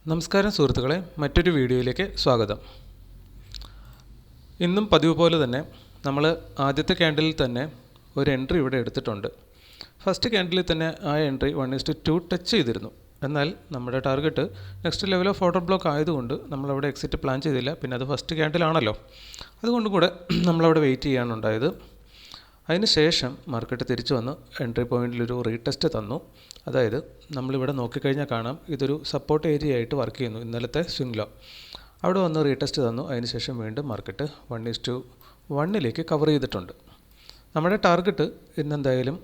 നമസ്കാരം സുഹൃത്തുക്കളെ, മറ്റൊരു വീഡിയോയിലേക്ക് സ്വാഗതം. ഇന്നും പതിവ് പോലെ തന്നെ നമ്മൾ ആദ്യത്തെ ക്യാൻഡിലിൽ തന്നെ ഒരു എൻട്രി ഇവിടെ എടുത്തിട്ടുണ്ട്. ഫസ്റ്റ് ക്യാൻഡിലിൽ തന്നെ ആ എൻട്രി 1:2 ടച്ച് ചെയ്തിരുന്നു. എന്നാൽ നമ്മുടെ target next level of order block ആയതുകൊണ്ട് നമ്മളവിടെ എക്സിറ്റ് പ്ലാൻ ചെയ്തില്ല. പിന്നെ അത് ഫസ്റ്റ് ക്യാൻഡിലാണല്ലോ, അതുകൊണ്ടും കൂടെ നമ്മളവിടെ വെയിറ്റ് ചെയ്യാനുണ്ടായത്. അതിന് ശേഷം മാർക്കറ്റ് തിരിച്ചു വന്ന് എൻട്രി പോയിൻറ്റിലൊരു റീടെസ്റ്റ് തന്നു. അതായത് നമ്മളിവിടെ നോക്കിക്കഴിഞ്ഞാൽ കാണാം, ഇതൊരു സപ്പോർട്ട് ഏരിയ ആയിട്ട് വർക്ക് ചെയ്യുന്നു. ഇന്നലത്തെ സ്വിംഗ് ലോ അവിടെ വന്ന് റീടെസ്റ്റ് തന്നു. അതിനുശേഷം വീണ്ടും മാർക്കറ്റ് 1:1 കവർ ചെയ്തിട്ടുണ്ട്. നമ്മുടെ ടാർഗറ്റ് ഇന്നെന്തായാലും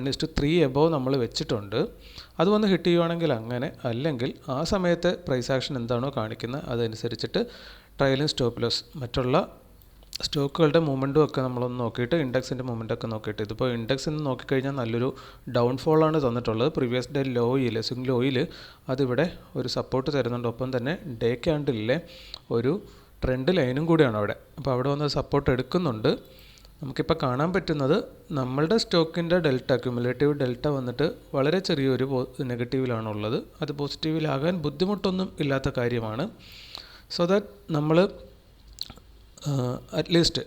1:3 എബോവ് നമ്മൾ വെച്ചിട്ടുണ്ട്. അത് വന്ന് ഹിറ്റ് ചെയ്യുവാണെങ്കിൽ അങ്ങനെ, അല്ലെങ്കിൽ ആ സമയത്തെ പ്രൈസ് ആക്ഷൻ എന്താണോ കാണിക്കുന്നത് അതനുസരിച്ചിട്ട് ട്രയലും സ്റ്റോപ്പ് ലോസ് മറ്റുള്ള സ്റ്റോക്കുകളുടെ മൂവ്മെൻറ്റും ഒക്കെ നമ്മളൊന്ന് നോക്കിയിട്ട്, ഇൻഡെക്സിൻ്റെ മൂവ്മെൻറ്റൊക്കെ നോക്കിയിട്ട്, ഇതിപ്പോൾ ഇൻഡെക്സ് എന്ന് നോക്കിക്കഴിഞ്ഞാൽ നല്ലൊരു ഡൗൺഫോളാണ് തന്നിട്ടുള്ളത്. പ്രീവിയസ് ഡേ ലോയിൽ, സ്വിംഗ് ലോയിൽ അതിവിടെ ഒരു സപ്പോർട്ട് തരുന്നുണ്ട്. ഒപ്പം തന്നെ ഡേ ക്യാൻഡിലെ ഒരു ട്രെൻഡ് ലൈനും കൂടിയാണ് അവിടെ. അപ്പോൾ അവിടെ വന്ന് സപ്പോർട്ട് എടുക്കുന്നുണ്ട്. നമുക്കിപ്പോൾ കാണാൻ പറ്റുന്നത് നമ്മളുടെ സ്റ്റോക്കിൻ്റെ ഡെൽറ്റ, ക്യുമുലേറ്റീവ് ഡെൽറ്റ വന്നിട്ട് വളരെ ചെറിയൊരു നെഗറ്റീവിലാണുള്ളത്. അത് പോസിറ്റീവിലാകാൻ ബുദ്ധിമുട്ടൊന്നും ഇല്ലാത്ത കാര്യമാണ്. സോ ദാറ്റ് നമ്മൾ അറ്റ്ലീസ്റ്റ്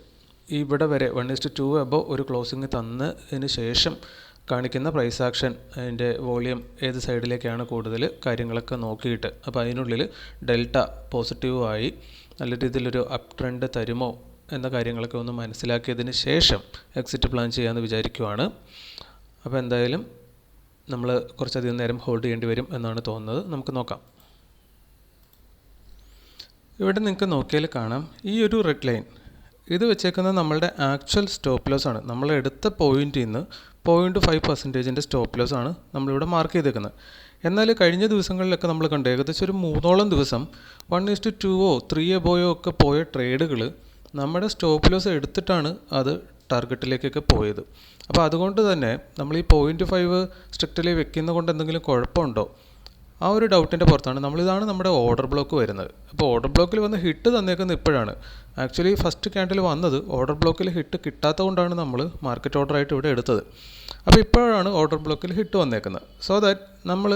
ഇവിടെ വരെ 1:2 എബോവ് ഒരു ക്ലോസിങ് തന്നതിന് ശേഷം കാണിക്കുന്ന പ്രൈസ് ആക്ഷൻ, അതിൻ്റെ വോളിയം ഏത് സൈഡിലേക്കാണ് കൂടുതൽ, കാര്യങ്ങളൊക്കെ നോക്കിയിട്ട്, അപ്പോൾ അതിനുള്ളിൽ ഡെൽറ്റ പോസിറ്റീവായി നല്ല രീതിയിലൊരു അപ് ട്രെൻഡ് തരുമോ എന്ന കാര്യങ്ങളൊക്കെ ഒന്ന് മനസ്സിലാക്കിയതിന് ശേഷം എക്സിറ്റ് പ്ലാൻ ചെയ്യാമെന്ന് വിചാരിക്കുവാണ്. അപ്പോൾ എന്തായാലും നമ്മൾ കുറച്ചധികം നേരം ഹോൾഡ് ചെയ്യേണ്ടി വരും എന്നാണ് തോന്നുന്നത്. നമുക്ക് നോക്കാം. ഇവിടെ നിങ്ങൾക്ക് നോക്കിയാൽ കാണാം, ഈ ഒരു റെഡ് ലൈൻ ഇത് വെച്ചേക്കുന്നത് നമ്മളുടെ ആക്ച്വൽ സ്റ്റോപ്പ് ലോസ് ആണ്. നമ്മൾ എടുത്ത പോയിൻറ്റിൽ നിന്ന് 0.5% സ്റ്റോപ്പ് ലോസ് ആണ് നമ്മളിവിടെ മാർക്ക് ചെയ്തേക്കുന്നത്. എന്നാൽ കഴിഞ്ഞ ദിവസങ്ങളിലൊക്കെ നമ്മൾ കണ്ടു, ഏകദേശം ഒരു 3ഓളം ദിവസം 1:2 3 എബോയോ ഒക്കെ പോയ ട്രേഡുകൾ നമ്മുടെ സ്റ്റോപ്പ് ലോസ് എടുത്തിട്ടാണ് അത് ടാർഗറ്റിലേക്കൊക്കെ പോയത്. അപ്പോൾ അതുകൊണ്ട് തന്നെ നമ്മൾ ഈ 0.5 സ്ട്രിക്റ്റിൽ വെക്കുന്ന കൊണ്ട് എന്തെങ്കിലും കുഴപ്പമുണ്ടോ, ആ ഒരു ഡൗട്ടിൻ്റെ പുറത്താണ് നമ്മളിതാണ് നമ്മുടെ ഓർഡർ ബ്ലോക്ക് വരുന്നത്. അപ്പോൾ ഓർഡർ ബ്ലോക്കിൽ വന്ന് ഹിറ്റ് തന്നേക്കുന്നത് ഇപ്പോഴാണ്. ആക്ച്വലി ഫസ്റ്റ് ക്യാൻഡിൽ വന്നത് ഓർഡർ ബ്ലോക്കിൽ ഹിറ്റ് കിട്ടാത്തത് കൊണ്ടാണ് നമ്മൾ മാർക്കറ്റ് ഓർഡറായിട്ട് ഇവിടെ എടുത്തത്. അപ്പോൾ ഇപ്പോഴാണ് ഓർഡർ ബ്ലോക്കിൽ ഹിറ്റ് വന്നേക്കുന്നത്. സോ ദാറ്റ് നമ്മൾ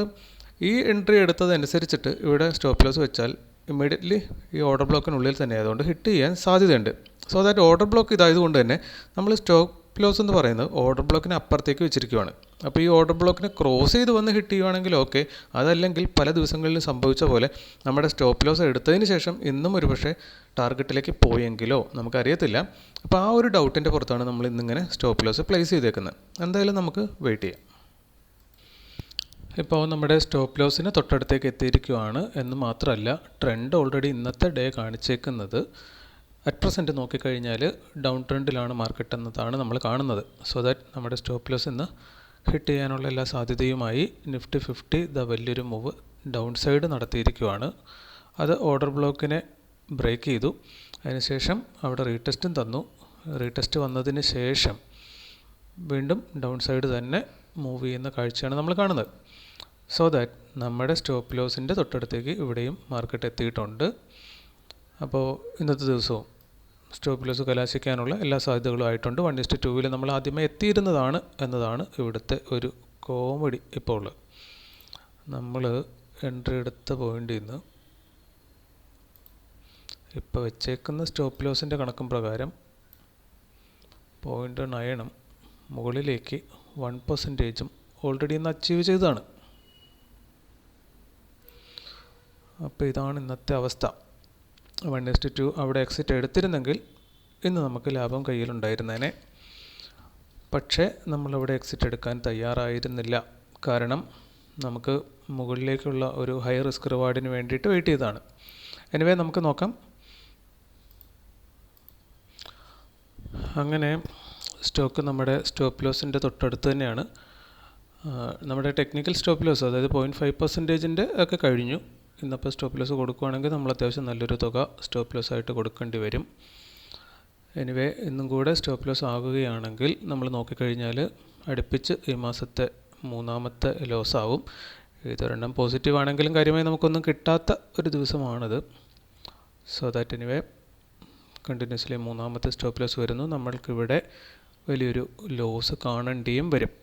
ഈ എൻട്രി എടുത്തതനുസരിച്ചിട്ട് ഇവിടെ സ്റ്റോപ്പ് ലോസ് വെച്ചാൽ ഇമ്മീഡിയറ്റ്ലി ഈ ഓർഡർ ബ്ലോക്കിനുള്ളിൽ തന്നെ ആയതുകൊണ്ട് ഹിറ്റ് ചെയ്യാൻ സാധ്യതയുണ്ട്. സോ ദാറ്റ് ഓർഡർ ബ്ലോക്ക് ഇതായതുകൊണ്ട് തന്നെ നമ്മൾ സ്റ്റോപ്പ് ലോസ് എന്ന് പറയുന്നത് ഓർഡർ ബ്ലോക്കിന് അപ്പുറത്തേക്ക് വെച്ചിരിക്കുകയാണ്. അപ്പോൾ ഈ ഓർഡർ ബ്ലോക്കിനെ ക്രോസ് ചെയ്ത് വന്ന് ഹിറ്റ് ചെയ്യുവാണെങ്കിൽ ഓക്കെ, അതല്ലെങ്കിൽ പല ദിവസങ്ങളിലും സംഭവിച്ച പോലെ നമ്മുടെ സ്റ്റോപ്പ് ലോസ് എടുത്തതിന് ശേഷം ഇന്നും ഒരു പക്ഷേ ടാർഗറ്റിലേക്ക് പോയെങ്കിലോ നമുക്കറിയത്തില്ല. അപ്പോൾ ആ ഒരു ഡൗട്ടിൻ്റെ പുറത്താണ് നമ്മൾ ഇന്നിങ്ങനെ സ്റ്റോപ്പ് ലോസ് പ്ലേസ് ചെയ്തേക്കുന്നത്. എന്തായാലും നമുക്ക് വെയിറ്റ് ചെയ്യാം. ഇപ്പോൾ നമ്മുടെ സ്റ്റോപ്പ് ലോസിന് തൊട്ടടുത്തേക്ക് എത്തിയിരിക്കുകയാണ് എന്ന് മാത്രമല്ല, ട്രെൻഡ് ഓൾറെഡി ഇന്നത്തെ ഡേ കാണിച്ചേക്കുന്നത് അറ്റ് പ്രസൻറ്റ് നോക്കിക്കഴിഞ്ഞാൽ ഡൗൺ ട്രെൻഡിലാണ് മാർക്കറ്റ് എന്നതാണ് നമ്മൾ കാണുന്നത്. സോ ദാറ്റ് നമ്മുടെ സ്റ്റോപ്പ് ലോസ് ഇന്ന് ഹിറ്റ് ചെയ്യാനുള്ള എല്ലാ സാധ്യതയുമായി നിഫ്റ്റി 50 വലിയൊരു മൂവ് ഡൗൺ സൈഡ് നടത്തിയിരിക്കുകയാണ്. അത് ഓർഡർ ബ്ലോക്കിനെ ബ്രേക്ക് ചെയ്തു. അതിനുശേഷം അവിടെ റീടെസ്റ്റും തന്നു. റീടെസ്റ്റ് വന്നതിന് ശേഷം വീണ്ടും ഡൗൺ സൈഡ് തന്നെ മൂവ് ചെയ്യുന്ന കാഴ്ചയാണ് നമ്മൾ കാണുന്നത്. സോ ദാറ്റ് നമ്മുടെ സ്റ്റോപ്പ് ലോസിൻ്റെ തൊട്ടടുത്തേക്ക് ഇവിടെയും മാർക്കറ്റ് എത്തിയിട്ടുണ്ട്. അപ്പോൾ ഇന്നത്തെ ദിവസവും സ്റ്റോപ്പ് ലോസ് കലാശിക്കാനുള്ള എല്ലാ സാധ്യതകളും ആയിട്ടുണ്ട്. 1:2 നമ്മൾ ആദ്യമേ എത്തിയിരുന്നതാണ് എന്നതാണ് ഇവിടുത്തെ ഒരു കോമഡി. ഇപ്പോൾ നമ്മൾ എൻട്രി എടുത്ത പോയിൻ്റിൽ നിന്ന് ഇപ്പോൾ വെച്ചേക്കുന്ന സ്റ്റോപ്പ് ലോസിൻ്റെ കണക്കും പ്രകാരം 0.9 മുകളിലേക്ക് 1% ഓൾറെഡി ഇന്ന് അച്ചീവ് ചെയ്തതാണ്. അപ്പോൾ ഇതാണ് ഇന്നത്തെ അവസ്ഥ. 1:2 അവിടെ എക്സിറ്റ് എടുത്തിരുന്നെങ്കിൽ ഇന്ന് നമുക്ക് ലാഭം കയ്യിലുണ്ടായിരുന്നേനെ. പക്ഷേ നമ്മളവിടെ എക്സിറ്റ് എടുക്കാൻ തയ്യാറായിരുന്നില്ല. കാരണം നമുക്ക് മുകളിലേക്കുള്ള ഒരു ഹൈ റിസ്ക് റിവാർഡിന് വേണ്ടിയിട്ട് വെയിറ്റ് ചെയ്തതാണ്. എനിവേ നമുക്ക് നോക്കാം. അങ്ങനെ സ്റ്റോക്ക് നമ്മുടെ സ്റ്റോപ്പ് ലോസിൻ്റെ തൊട്ടടുത്ത് തന്നെയാണ്. നമ്മുടെ ടെക്നിക്കൽ സ്റ്റോപ്പ് ലോസ്, അതായത് 0.5% ഒക്കെ കഴിഞ്ഞു. ഇന്നപ്പോൾ സ്റ്റോപ്പ് ലോസ് കൊടുക്കുകയാണെങ്കിൽ നമ്മൾ അത്യാവശ്യം നല്ലൊരു തുക സ്റ്റോപ്പ് ലോസ് ആയിട്ട് കൊടുക്കേണ്ടി വരും. എനിവേ ഇന്നും കൂടെ സ്റ്റോപ്പ് ലോസ് ആകുകയാണെങ്കിൽ നമ്മൾ നോക്കിക്കഴിഞ്ഞാൽ അടുപ്പിച്ച് ഈ മാസത്തെ 3ാമത്തെ ലോസ് ആവും. ഇതൊരെണ്ണം പോസിറ്റീവ് ആണെങ്കിലും കാര്യമായി നമുക്കൊന്നും കിട്ടാത്ത ഒരു ദിവസമാണിത്. സോ ദാറ്റ് എനിവേ കണ്ടിന്യൂസ്ലി 3ാമത്തെ സ്റ്റോപ്പ് ലോസ് വരുന്നു. നമ്മൾക്കിവിടെ വലിയൊരു ലോസ് കാണേണ്ടിയും വരും.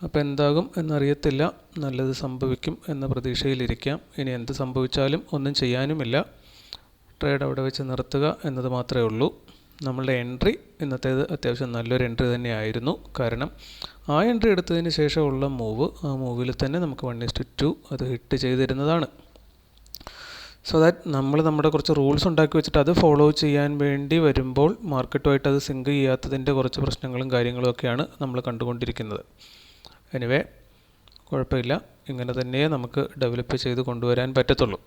അപ്പോൾ എന്താകും എന്നറിയത്തില്ല, നല്ലത് സംഭവിക്കും എന്ന പ്രതീക്ഷയിലിരിക്കാം. ഇനി എന്ത് സംഭവിച്ചാലും ഒന്നും ചെയ്യാനുമില്ല, ട്രേഡ് അവിടെ വെച്ച് നിർത്തുക എന്നത് മാത്രമേ ഉള്ളൂ. നമ്മളുടെ എൻട്രി ഇന്നത്തേത് അത്യാവശ്യം നല്ലൊരു എൻട്രി തന്നെയായിരുന്നു. കാരണം ആ എൻട്രി എടുത്തതിന് ശേഷമുള്ള മൂവ്, ആ മൂവിൽ തന്നെ നമുക്ക് 1:2 അത് ഹിറ്റ് ചെയ്തിരുന്നതാണ്. സോ ദാറ്റ് നമ്മൾ നമ്മുടെ കുറച്ച് റൂൾസ് ഉണ്ടാക്കി വെച്ചിട്ട് അത് ഫോളോ ചെയ്യാൻ വേണ്ടി വരുമ്പോൾ മാർക്കറ്റുമായിട്ട് അത് സിങ്ക് ചെയ്യാത്തതിൻ്റെ കുറച്ച് പ്രശ്നങ്ങളും കാര്യങ്ങളും ഒക്കെയാണ് നമ്മൾ കണ്ടുകൊണ്ടിരിക്കുന്നത്. എനിവേ, കുഴപ്പമില്ല, ഇങ്ങനെ തന്നെ നമുക്ക് ഡെവലപ്പ് ചെയ്ത് കൊണ്ടുവരാൻ പറ്റത്തുള്ളൂ.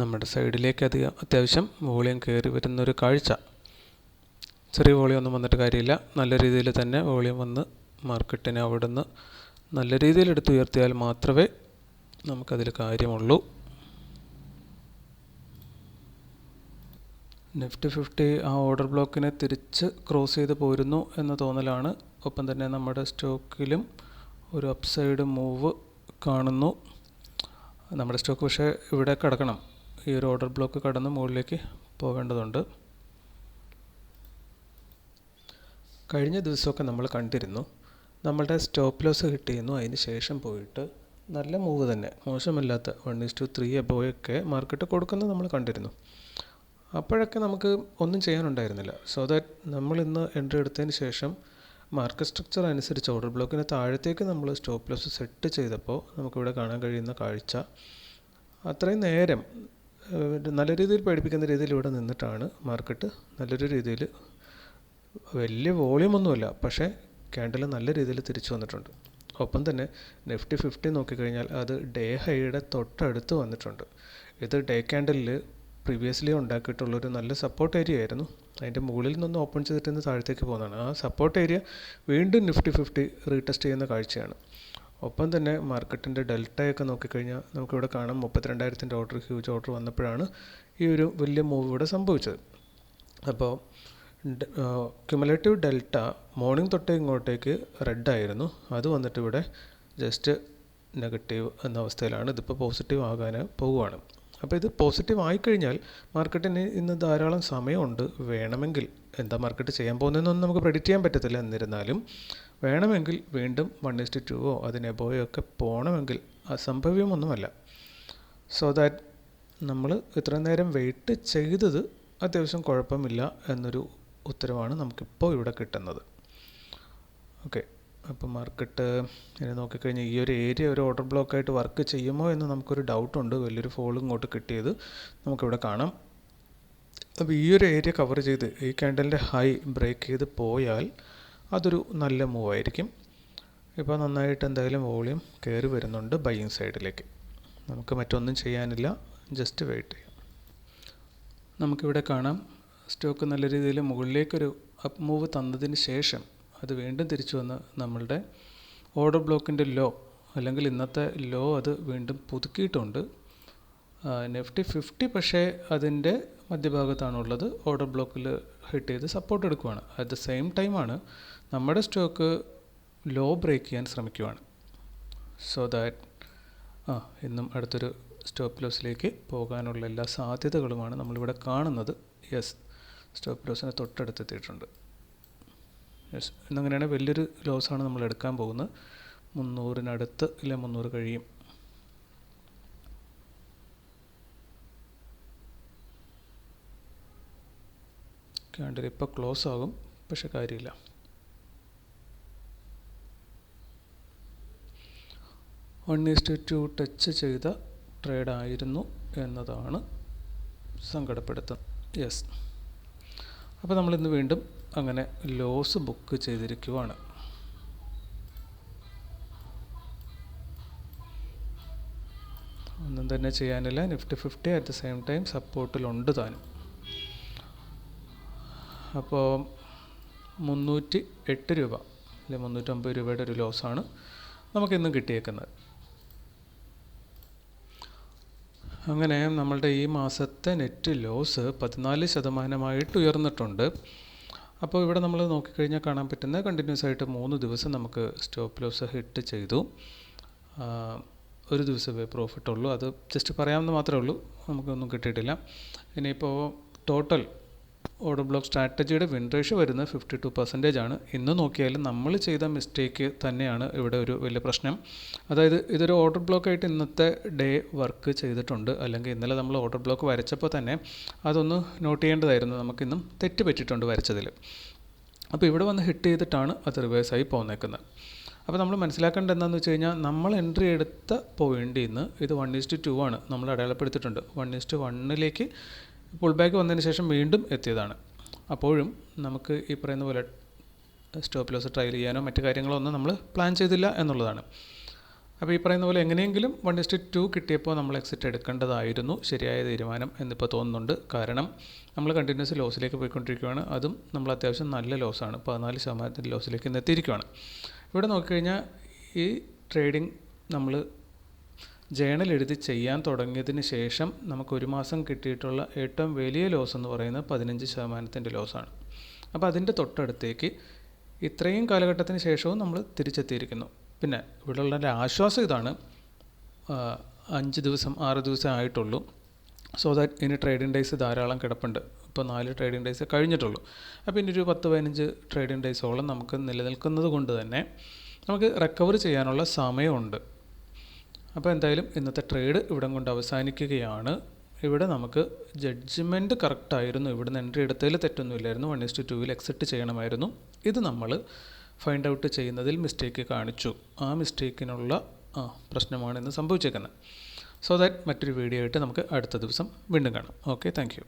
നമ്മുടെ സൈഡിലേക്ക് അത്യാവശ്യം വോളിയം കയറി വരുന്നൊരു കാഴ്ച. ചെറിയ വോളിയം ഒന്നും വന്നിട്ട് കാര്യമില്ല, നല്ല രീതിയിൽ തന്നെ വോളിയം വന്ന് മാർക്കറ്റിനെ അവിടുന്ന് നല്ല രീതിയിൽ എടുത്ത് ഉയർത്തിയാൽ മാത്രമേ നമുക്കതിൽ കാര്യമുള്ളൂ. നിഫ്റ്റി 50 ആ ഓർഡർ ബ്ലോക്കിനെ തിരിച്ച് ക്രോസ് ചെയ്ത് പോരുന്നു എന്ന തോന്നലാണ്. ഒപ്പം തന്നെ നമ്മുടെ സ്റ്റോക്കിലും ഒരു അപ്സൈഡ് മൂവ് കാണുന്നു. നമ്മുടെ സ്റ്റോക്ക് പക്ഷേ ഇവിടെ കിടക്കണം, ഈ ഒരു ഓർഡർ ബ്ലോക്ക് കടന്ന് മുകളിലേക്ക് പോകേണ്ടതുണ്ട്. കഴിഞ്ഞ ദിവസമൊക്കെ നമ്മൾ കണ്ടിരുന്നു, നമ്മളുടെ സ്റ്റോപ്പ് ലോസ് ഹിറ്റ് ചെയ്യുന്നു, അതിന് ശേഷം പോയിട്ട് നല്ല മൂവ് തന്നെ, മോശമല്ലാത്ത 1:3 എബോയൊക്കെ മാർക്കറ്റ് കൊടുക്കുന്നത് നമ്മൾ കണ്ടിരുന്നു. അപ്പോഴൊക്കെ നമുക്ക് ഒന്നും ചെയ്യാനുണ്ടായിരുന്നില്ല. സോ ദാറ്റ് നമ്മൾ ഇന്ന് എൻട്രി എടുത്തതിന് ശേഷം മാർക്കറ്റ് സ്ട്രക്ചർ അനുസരിച്ച് ഓർഡർ ബ്ലോക്കിന് താഴത്തേക്ക് നമ്മൾ സ്റ്റോപ്പ് ലോസ് സെറ്റ് ചെയ്തപ്പോൾ നമുക്കിവിടെ കാണാൻ കഴിയുന്ന കാഴ്ച, അത്രയും നേരം നല്ല രീതിയിൽ പേടിപ്പിക്കുന്ന രീതിയിൽ ഇവിടെ നിന്നിട്ടാണ് മാർക്കറ്റ് നല്ലൊരു രീതിയിൽ, വലിയ വോളിയമൊന്നുമില്ല, പക്ഷേ ക്യാൻഡിൽ നല്ല രീതിയിൽ തിരിച്ചു വന്നിട്ടുണ്ട്. ഒപ്പം തന്നെ നിഫ്റ്റി 50 നോക്കിക്കഴിഞ്ഞാൽ അത് ഡേ ഹൈയുടെ തൊട്ടടുത്ത് വന്നിട്ടുണ്ട്. ഇത് ഡേ ക്യാൻഡലിൽ പ്രീവിയസ്ലി ഉണ്ടാക്കിയിട്ടുള്ളൊരു നല്ല സപ്പോർട്ട് ഏരിയ ആയിരുന്നു. അതിൻ്റെ മുകളിൽ നിന്ന് ഓപ്പൺ ചെയ്തിട്ട് നിന്ന് താഴത്തേക്ക് പോകുന്നതാണ്. ആ സപ്പോർട്ട് ഏരിയ വീണ്ടും നിഫ്റ്റി 50 റീടെസ്റ്റ് ചെയ്യുന്ന കാഴ്ചയാണ്. ഒപ്പം തന്നെ മാർക്കറ്റിൻ്റെ ഡെൽറ്റയൊക്കെ നോക്കിക്കഴിഞ്ഞാൽ നമുക്കിവിടെ കാണാം 32,000 ഓർഡർ, ഹ്യൂജ് ഓർഡർ വന്നപ്പോഴാണ് ഈ ഒരു വലിയ മൂവ് ഇവിടെ സംഭവിച്ചത്. അപ്പോൾ ക്യുമുലേറ്റീവ് ഡെൽറ്റ മോർണിംഗ് തൊട്ടേ ഇങ്ങോട്ടേക്ക് റെഡ് ആയിരുന്നു, അത് വന്നിട്ട് ഇവിടെ ജസ്റ്റ് നെഗറ്റീവ് എന്ന അവസ്ഥയിലാണ്. ഇതിപ്പോൾ പോസിറ്റീവ് ആകാൻ പോവുകയാണ്. അപ്പോൾ ഇത് പോസിറ്റീവ് ആയിക്കഴിഞ്ഞാൽ മാർക്കറ്റിന് ഇന്ന് ധാരാളം സമയമുണ്ട്. വേണമെങ്കിൽ എന്താ മാർക്കറ്റ് ചെയ്യാൻ പോകുന്നതെന്നൊന്നും നമുക്ക് പ്രെഡിക്റ്റ് ചെയ്യാൻ പറ്റത്തില്ല, എന്നിരുന്നാലും വേണമെങ്കിൽ വീണ്ടും 1:2 അതിനെ എബോയോ ഒക്കെ പോകണമെങ്കിൽ അസംഭവ്യമൊന്നുമല്ല. സോ ദാറ്റ് നമ്മൾ ഇത്രയും നേരം വെയിറ്റ് ചെയ്തത് അത്യാവശ്യം കുഴപ്പമില്ല എന്നൊരു ഉത്തരവാണ് നമുക്കിപ്പോൾ ഇവിടെ കിട്ടുന്നത്. ഓക്കെ, അപ്പോൾ മാർക്കറ്റ് ഇനി നോക്കിക്കഴിഞ്ഞാൽ ഈ ഒരു ഏരിയ ഒരു ഓർഡർ ബ്ലോക്കായിട്ട് വർക്ക് ചെയ്യുമോ എന്ന് നമുക്കൊരു ഡൗട്ടുണ്ട്. വലിയൊരു ഫോൾ ഇങ്ങോട്ട് കിട്ടിയത് നമുക്കിവിടെ കാണാം. അപ്പോൾ ഈ ഒരു ഏരിയ കവർ ചെയ്ത് ഈ ക്യാൻഡലിൻ്റെ ഹൈ ബ്രേക്ക് ചെയ്ത് പോയാൽ അതൊരു നല്ല മൂവായിരിക്കും. ഇപ്പോൾ നന്നായിട്ട് എന്തായാലും വോളിയം കയറി വരുന്നുണ്ട് ബൈയിങ് സൈഡിലേക്ക്. നമുക്ക് മറ്റൊന്നും ചെയ്യാനില്ല, ജസ്റ്റ് വെയിറ്റ് ചെയ്യാം. നമുക്കിവിടെ കാണാം സ്റ്റോക്ക് നല്ല രീതിയിൽ മുകളിലേക്കൊരു അപ്പ് മൂവ് തന്നതിന് ശേഷം അത് വീണ്ടും തിരിച്ചു വന്ന് നമ്മളുടെ ഓർഡർ ബ്ലോക്കിൻ്റെ ലോ, അല്ലെങ്കിൽ ഇന്നത്തെ ലോ, അത് വീണ്ടും പുതുക്കിയിട്ടുണ്ട്. നിഫ്റ്റി 50 പക്ഷേ അതിൻ്റെ മധ്യഭാഗത്താണുള്ളത്, ഓർഡർ ബ്ലോക്കിൽ ഹിറ്റ് ചെയ്ത് സപ്പോർട്ട് എടുക്കുകയാണ്. അറ്റ് ദ സെയിം ടൈമാണ് നമ്മുടെ സ്റ്റോക്ക് ലോ ബ്രേക്ക് ചെയ്യാൻ ശ്രമിക്കുകയാണ്. സോ ദാറ്റ് ഇന്നും അടുത്തൊരു സ്റ്റോപ്പ് ലോസിലേക്ക് പോകാനുള്ള എല്ലാ സാധ്യതകളുമാണ് നമ്മളിവിടെ കാണുന്നത്. യെസ്, സ്റ്റോപ്പ് ലോസിന് തൊട്ടടുത്തെത്തിയിട്ടുണ്ട്. യെസ്, എന്നങ്ങനെയാണെങ്കിൽ വലിയൊരു ലോസാണ് നമ്മൾ എടുക്കാൻ പോകുന്നത്. 300-നടുത്ത് ഇല്ല 300 കഴിയും. ക്യാൻഡിൽ ഇപ്പോൾ ക്ലോസ് ആകും, പക്ഷെ കാര്യമില്ല. വൺ ഈസ്റ്റ് ടു ടച്ച് ചെയ്ത ട്രേഡായിരുന്നു എന്നതാണ് സങ്കടപ്പെടുത്തുന്നത്. യെസ്, അപ്പോൾ നമ്മളിന്ന് വീണ്ടും അങ്ങനെ ലോസ് ബുക്ക് ചെയ്തിരിക്കുവാണ്. ഒന്നും തന്നെ ചെയ്യാനില്ല. Nifty 50 at the same time സപ്പോർട്ടിലുണ്ട് താനും. അപ്പോൾ 308 രൂപ അല്ലെങ്കിൽ 350 രൂപയുടെ ഒരു ലോസാണ് നമുക്കിന്നും കിട്ടിയേക്കുന്നത്. അങ്ങനെ നമ്മളുടെ ഈ മാസത്തെ നെറ്റ് ലോസ് 14% ഉയർന്നിട്ടുണ്ട്. അപ്പോൾ ഇവിടെ നമ്മൾ നോക്കിക്കഴിഞ്ഞാൽ കാണാൻ പറ്റുന്ന കണ്ടിന്യൂസ് ആയിട്ട് 3 ദിവസം നമുക്ക് സ്റ്റോപ്പ് ലോസ് ഹിറ്റ് ചെയ്തു. ഒരു ദിവസമേ പ്രോഫിറ്റ് ഉള്ളൂ, അത് ജസ്റ്റ് പറയാമെന്ന് മാത്രമേ ഉള്ളൂ, നമുക്കൊന്നും കിട്ടിയിട്ടില്ല. ഇനിയിപ്പോൾ ടോട്ടൽ ഓർഡർ ബ്ലോക്ക് സ്ട്രാറ്റജിയുടെ വിൻ റേഷ്യോ വരുന്നത് 52% ആണ്. ഇന്ന് നോക്കിയാലും നമ്മൾ ചെയ്ത മിസ്റ്റേക്ക് തന്നെയാണ് ഇവിടെ ഒരു വലിയ പ്രശ്നം. അതായത് ഇതൊരു ഓർഡർ ബ്ലോക്കായിട്ട് ഇന്നത്തെ ഡേ വർക്ക് ചെയ്തിട്ടുണ്ട്, അല്ലെങ്കിൽ ഇന്നലെ നമ്മൾ ഓർഡർ ബ്ലോക്ക് വരച്ചപ്പോൾ തന്നെ അതൊന്ന് നോട്ട് ചെയ്യേണ്ടതായിരുന്നു. നമുക്കിന്നും തെറ്റ് പറ്റിയിട്ടുണ്ട് വരച്ചതിൽ. അപ്പോൾ ഇവിടെ വന്ന് ഹിറ്റ് ചെയ്തിട്ടാണ് അത് റിവേഴ്സായി പോന്നേക്കുന്നത്. അപ്പോൾ നമ്മൾ മനസ്സിലാക്കേണ്ടത് എന്താണെന്ന് വെച്ച് കഴിഞ്ഞാൽ, നമ്മൾ എൻട്രി എടുത്ത പോയിന്റിൽ നിന്ന് ഇത് 1:2 ആണ് നമ്മൾ അടയാളപ്പെടുത്തിയിട്ടുണ്ട്. 1:1 പുൾ ബാക്ക് വന്നതിന് ശേഷം വീണ്ടും എത്തിയതാണ്. അപ്പോഴും നമുക്ക് ഈ പറയുന്ന പോലെ സ്റ്റോപ്പ് ലോസ് ട്രയൽ ചെയ്യാനോ മറ്റു കാര്യങ്ങളോ ഒന്നും നമ്മൾ പ്ലാൻ ചെയ്തില്ല എന്നുള്ളതാണ്. അപ്പോൾ ഈ പറയുന്ന പോലെ എങ്ങനെയെങ്കിലും 1:2 കിട്ടിയപ്പോൾ നമ്മൾ എക്സിറ്റ് എടുക്കേണ്ടതായിരുന്നു ശരിയായ തീരുമാനം എന്നിപ്പോൾ തോന്നുന്നുണ്ട്. കാരണം നമ്മൾ കണ്ടിന്യൂസ് ലോസിലേക്ക് പോയിക്കൊണ്ടിരിക്കുകയാണ്. അതും നമ്മൾ അത്യാവശ്യം നല്ല ലോസാണ്, 14% ലോസിലേക്ക് ഇന്ന് എത്തിയിരിക്കുകയാണ്. ഇവിടെ നോക്കിക്കഴിഞ്ഞാൽ ഈ ട്രേഡിംഗ് നമ്മൾ ജേണൽ എഴുതി ചെയ്യാൻ തുടങ്ങിയതിന് ശേഷം നമുക്ക് ഒരു മാസം കിട്ടിയിട്ടുള്ള ഏറ്റവും വലിയ ലോസ് എന്ന് പറയുന്നത് 15% ലോസാണ്. അപ്പോൾ അതിൻ്റെ തൊട്ടടുത്തേക്ക് ഇത്രയും കാലഘട്ടത്തിന് ശേഷവും നമ്മൾ തിരിച്ചെത്തിയിരിക്കുന്നു. പിന്നെ ഇവിടെയുള്ള ആശ്വാസം ഇതാണ്, 5 ദിവസം 6 ദിവസം ആയിട്ടുള്ളൂ. സോ ദാറ്റ് ഇനി ട്രേഡിംഗ് ഡേയ്സ് ധാരാളം കിടപ്പുണ്ട്. ഇപ്പോൾ 4 ട്രേഡിംഗ് ഡേയ്സ് കഴിഞ്ഞിട്ടുള്ളൂ. അപ്പോൾ ഇനി ഒരു 10-15 ട്രേഡിംഗ് ഡേയ്സോളം നമുക്ക് നിലനിൽക്കുന്നത് കൊണ്ട് തന്നെ നമുക്ക് റിക്കവർ ചെയ്യാനുള്ള സമയമുണ്ട്. അപ്പോൾ എന്തായാലും ഇന്നത്തെ ട്രേഡ് ഇവിടം കൊണ്ട് അവസാനിക്കുകയാണ്. ഇവിടെ നമുക്ക് ജഡ്ജ്മെൻറ്റ് കറക്റ്റായിരുന്നു. ഇവിടുന്ന് എൻട്രി എടുത്തതിൽ തെറ്റൊന്നുമില്ലായിരുന്നു. 1:2 എക്സിറ്റ് ചെയ്യണമായിരുന്നു. ഇത് നമ്മൾ ഫൈൻഡ് ഔട്ട് ചെയ്യുന്നതിൽ മിസ്റ്റേക്ക് കാണിച്ചു. ആ മിസ്റ്റേക്കിനുള്ള പ്രശ്നമാണ് ഇന്ന് സംഭവിച്ചേക്കുന്നത്. സോ ദാറ്റ് മറ്റൊരു വീഡിയോ ആയിട്ട് നമുക്ക് അടുത്ത ദിവസം വീണ്ടും കാണാം. Okay, thank you.